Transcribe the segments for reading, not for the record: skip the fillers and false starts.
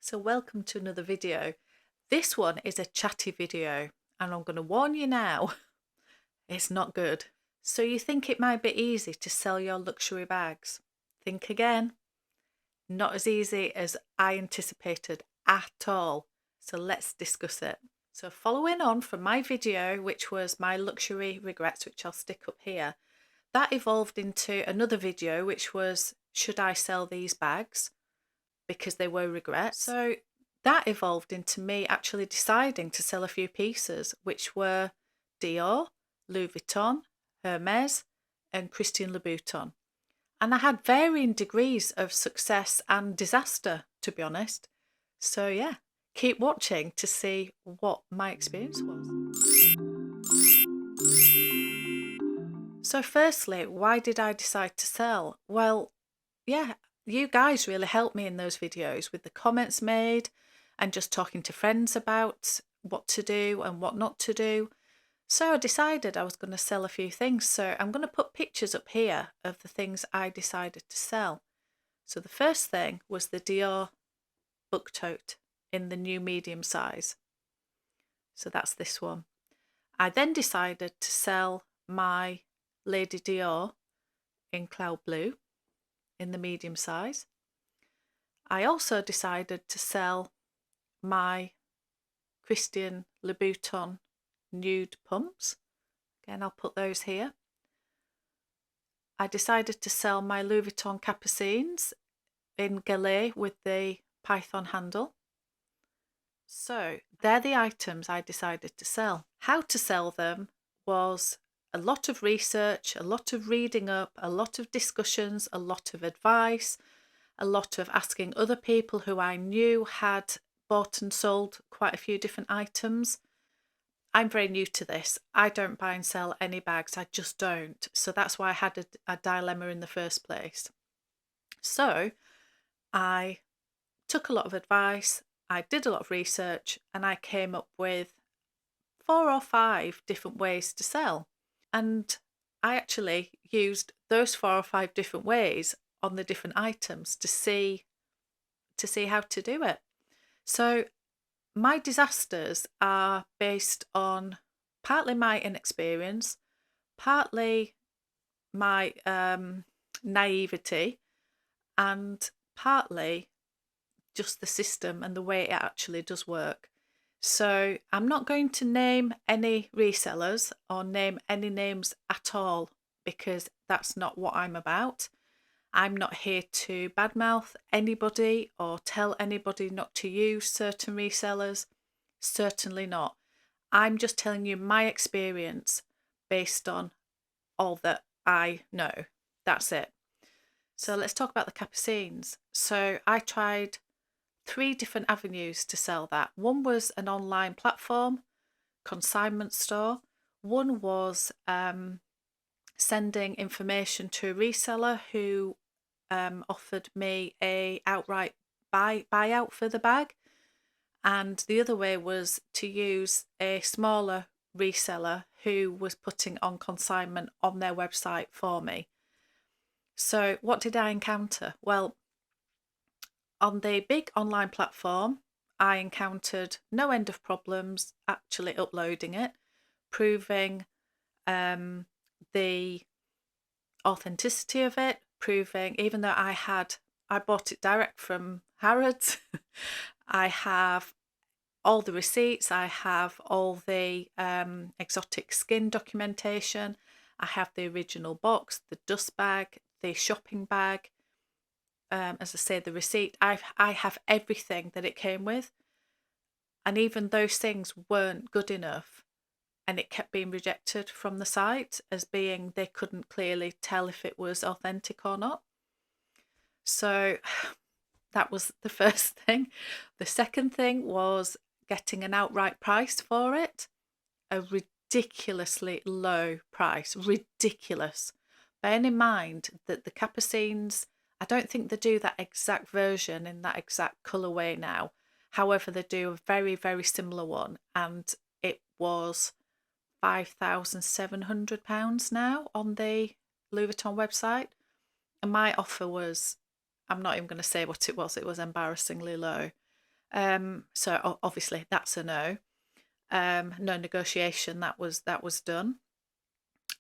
So welcome to another video. This one is a chatty video and I'm going to warn you now, it's not good. So you think it might be easy to sell your luxury bags? Think again. Not as easy as I anticipated at all. So let's discuss it. So following on from my video, which was my luxury regrets, which I'll stick up here, that evolved into another video, which was, should I sell these bags? Because they were regrets. So that evolved into me actually deciding to sell a few pieces, which were Dior, Louis Vuitton, Hermes, and Christian Louboutin. And I had varying degrees of success and disaster, to be honest. So yeah, keep watching to see what my experience was. So firstly, why did I decide to sell? Well, yeah, you guys really helped me in those videos with the comments made and just talking to friends about what to do and what not to do. So I decided I was going to sell a few things. So I'm going to put pictures up here of the things I decided to sell. So the first thing was the Dior book tote in the new medium size. So that's this one. I then decided to sell my Lady Dior in cloud blue in the medium size. I also decided to sell my Christian Louboutin nude pumps. Again, I'll put those here. I decided to sell my Louis Vuitton capucines in gallet with the python handle. So they're the items I decided to sell. How to sell them was a lot of research, a lot of reading up, a lot of discussions, a lot of advice, a lot of asking other people who I knew had bought and sold quite a few different items. I'm very new to this. I don't buy and sell any bags. I just don't. So that's why I had a dilemma in the first place. So I took a lot of advice. I did a lot of research and I came up with 4 or 5 different ways to sell. And I actually used those 4 or 5 different ways on the different items to see how to do it. So my disasters are based on partly my inexperience, partly my naivety, and partly just the system and the way it actually does work. So I'm not going to name any resellers or name any names at all because that's not what I'm about. I'm not here to badmouth anybody or tell anybody not to use certain resellers. Certainly not. I'm just telling you my experience based on all that I know. That's it. So let's talk about the capucines. So I tried 3 different avenues to sell that. One was an online platform, consignment store. One was sending information to a reseller who offered me a outright buyout for the bag. And the other way was to use a smaller reseller who was putting on consignment on their website for me. So what did I encounter? Well, on the big online platform, I encountered no end of problems actually uploading it, proving the authenticity of it, proving even though I bought it direct from Harrods, I have all the receipts, I have all the exotic skin documentation, I have the original box, the dust bag, the shopping bag, as I say, the receipt. I have everything that it came with, and even those things weren't good enough, and it kept being rejected from the site as being they couldn't clearly tell if it was authentic or not. So that was the first thing. The second thing was getting an outright price for it, a ridiculously low price, ridiculous. Bearing in mind that the capucines, I don't think they do that exact version in that exact colourway now. However, they do a very, very similar one, and it was £5,700 now on the Louis Vuitton website. And my offer was, I'm not even going to say what it was embarrassingly low. So obviously that's a no. No negotiation. That was done.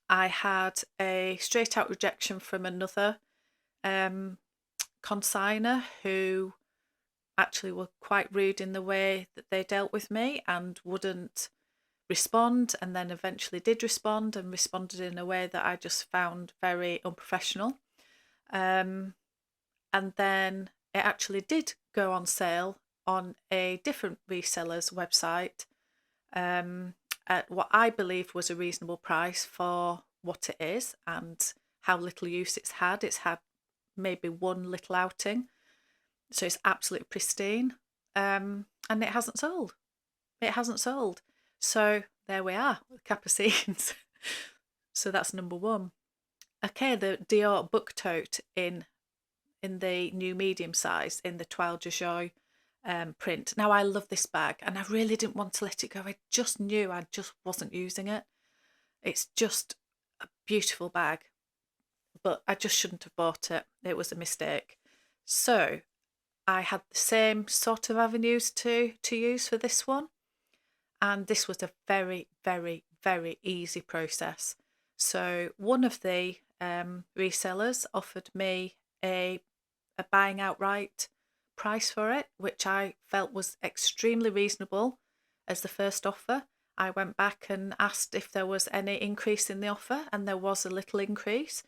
I had a straight out rejection from another um, consigner who actually were quite rude in the way that they dealt with me and wouldn't respond, and then eventually did respond and responded in a way that I just found very unprofessional. Um, and then it actually did go on sale on a different reseller's website at what I believe was a reasonable price for what it is and how little use it's had. It's had maybe one little outing, so it's absolutely pristine, and it hasn't sold. It hasn't sold. So there we are, Capucines. So that's number one. Okay, the Dior book tote in the new medium size in the Toile de Joie print. Now I love this bag and I really didn't want to let it go. I just knew I just wasn't using it. It's just a beautiful bag, but I just shouldn't have bought it. It was a mistake. So I had the same sort of avenues to use for this one. And this was a very, very, very easy process. So one of the resellers offered me a buying outright price for it, which I felt was extremely reasonable as the first offer. I went back and asked if there was any increase in the offer, and there was a little increase.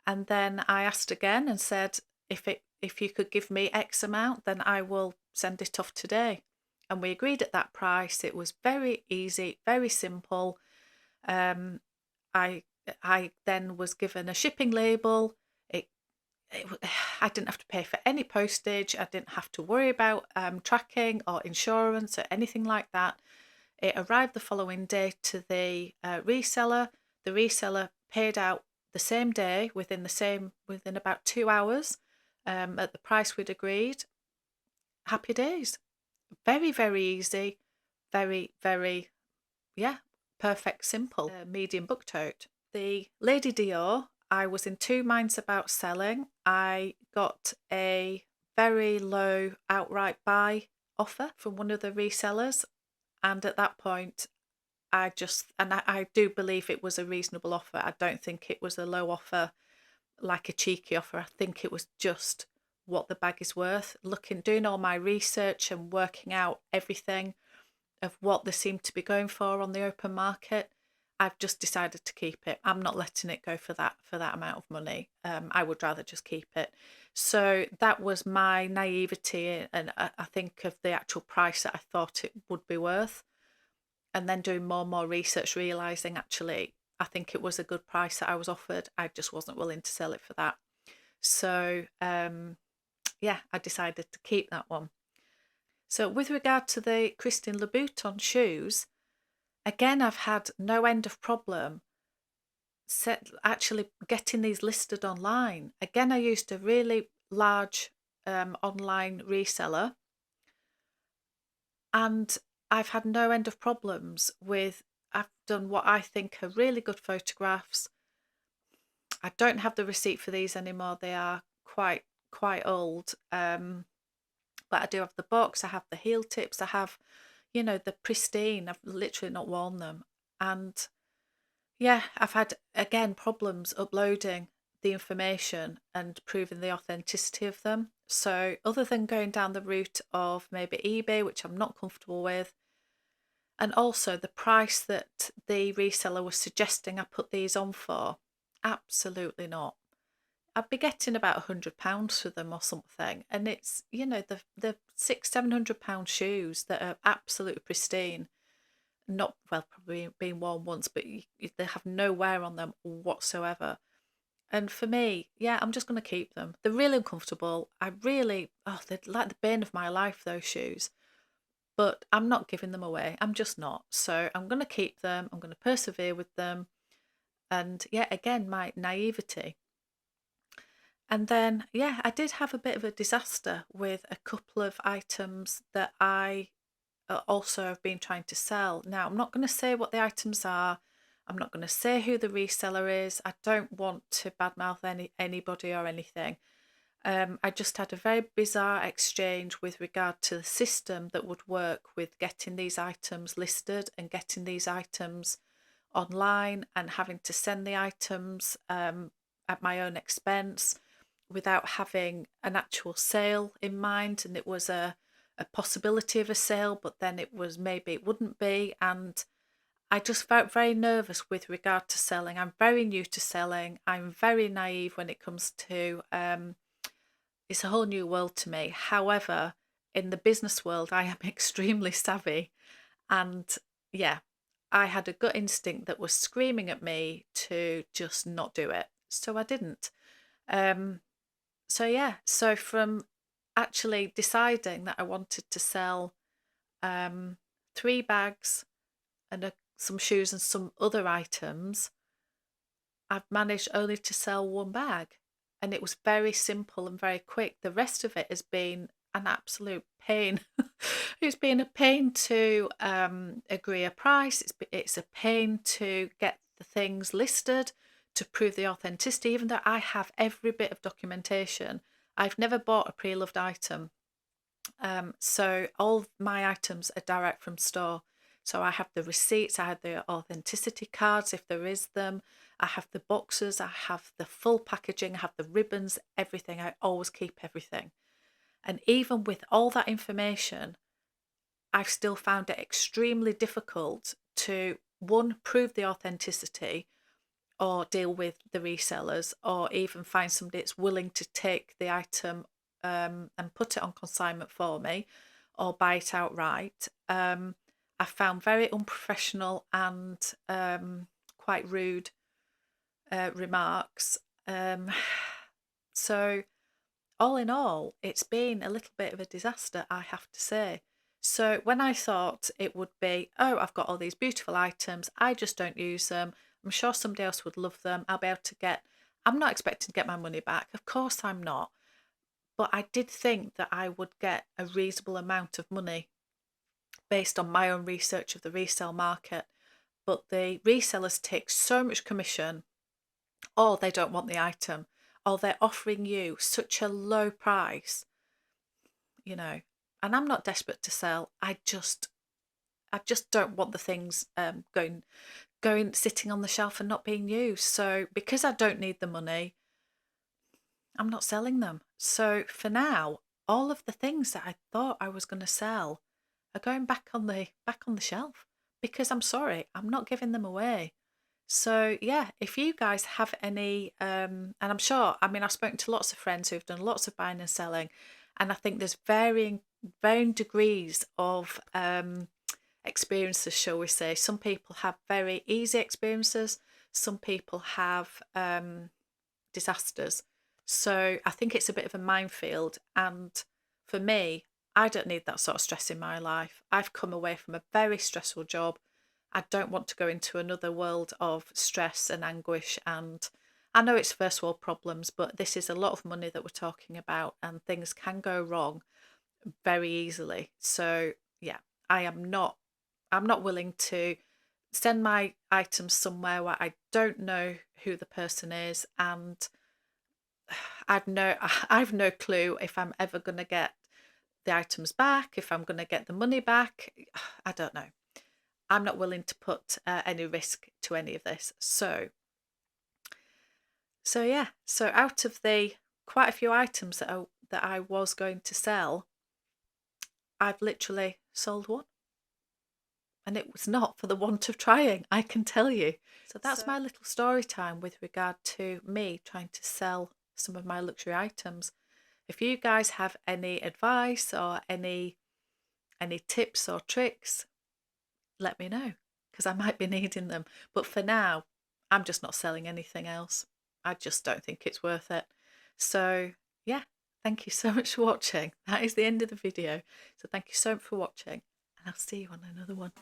And then I asked again and said, if you could give me X amount, then I will send it off today. And we agreed at that price. It was very easy, very simple. Um, I I then was given a shipping label. It I didn't have to pay for any postage. I didn't have to worry about tracking or insurance or anything like that. It arrived the following day to the reseller. The reseller paid out the same day within about 2 hours at the price we'd agreed. Happy days. Very, very easy. Very, very, yeah, perfect, simple. Medium book tote. The Lady Dior, I was in two minds about selling. I got a very low outright buy offer from one of the resellers, and at that point I do believe it was a reasonable offer. I don't think it was a low offer, like a cheeky offer. I think it was just what the bag is worth. Doing all my research and working out everything of what they seem to be going for on the open market, I've just decided to keep it. I'm not letting it go for that amount of money. I would rather just keep it. So that was my naivety, and I think of the actual price that I thought it would be worth, and then doing more and more research, realizing actually I think it was a good price that I was offered. I just wasn't willing to sell it for that. So yeah, I decided to keep that one. So with regard to the Christian Louboutin shoes, again, I've had no end of problem actually getting these listed online. Again, I used a really large online reseller, and I've had no end of problems with. I've done what I think are really good photographs. I don't have the receipt for these anymore. They are quite old. But I do have the box. I have the heel tips. I have, the pristine. I've literally not worn them, and yeah, I've had again problems uploading the information and proving the authenticity of them. So other than going down the route of maybe eBay, which I'm not comfortable with, and also the price that the reseller was suggesting I put these on for, absolutely not. I'd be getting about £100 for them or something, and it's the £600-700 shoes that are absolutely pristine, not well probably been worn once, but they have no wear on them whatsoever. And for me, yeah, I'm just going to keep them. They're really uncomfortable. They're like the bane of my life, those shoes. But I'm not giving them away. I'm just not. So I'm going to keep them. I'm going to persevere with them. And yeah, again, my naivety. And then, yeah, I did have a bit of a disaster with a couple of items that I also have been trying to sell. Now, I'm not going to say what the items are. I'm not going to say who the reseller is. I don't want to badmouth anybody or anything. I just had a very bizarre exchange with regard to the system that would work with getting these items listed and getting these items online and having to send the items at my own expense without having an actual sale in mind. And it was a possibility of a sale, but then it was maybe it wouldn't be. And I just felt very nervous with regard to selling. I'm very new to selling. I'm very naive when it comes to it's a whole new world to me. However, in the business world, I am extremely savvy. And yeah, I had a gut instinct that was screaming at me to just not do it. So I didn't. Um, so yeah, so from actually deciding that I wanted to sell um, 3 bags and some shoes and some other items, I've managed only to sell 1 bag. And it was very simple and very quick. The rest of it has been an absolute pain. It's been a pain to agree a price. It's a pain to get the things listed, to prove the authenticity, even though I have every bit of documentation. I've never bought a pre-loved item. So all of my items are direct from store. So I have the receipts, I have the authenticity cards if there is them, I have the boxes, I have the full packaging, I have the ribbons, everything. I always keep everything. And even with all that information, I've still found it extremely difficult to, one, prove the authenticity or deal with the resellers or even find somebody that's willing to take the item and put it on consignment for me or buy it outright. I found very unprofessional and quite rude remarks. So all in all, it's been a little bit of a disaster, I have to say. So when I thought it would be, oh, I've got all these beautiful items, I just don't use them. I'm sure somebody else would love them. I'll be able to get, I'm not expecting to get my money back. Of course I'm not. But I did think that I would get a reasonable amount of money based on my own research of the resale market. But the resellers take so much commission, or they don't want the item, or they're offering you such a low price, you know. And I'm not desperate to sell. I just don't want the things going sitting on the shelf and not being used. So because I don't need the money, I'm not selling them. So for now, all of the things that I thought I was going to sell are going back on the shelf because I'm sorry, I'm not giving them away. So yeah, if you guys have any, and I'm sure, I mean, I've spoken to lots of friends who've done lots of buying and selling, and I think there's varying degrees of experiences, shall we say. Some people have very easy experiences, some people have disasters. So I think it's a bit of a minefield. And for me, I don't need that sort of stress in my life. I've come away from a very stressful job. I don't want to go into another world of stress and anguish. And I know it's first world problems, but this is a lot of money that we're talking about, and things can go wrong very easily. So yeah, I'm not willing to send my items somewhere where I don't know who the person is, and I've no clue if I'm ever going to get the items back, if I'm going to get the money back. I don't know. I'm not willing to put any risk to any of this. So yeah. So out of the quite a few items that I was going to sell, I've literally sold one. And it was not for the want of trying, I can tell you. So that's my little story time with regard to me trying to sell some of my luxury items. If you guys have any advice or any tips or tricks, let me know because I might be needing them. But for now, I'm just not selling anything else. I just don't think it's worth it. So yeah, thank you so much for watching. That is the end of the video. So thank you so much for watching, and I'll see you on another one.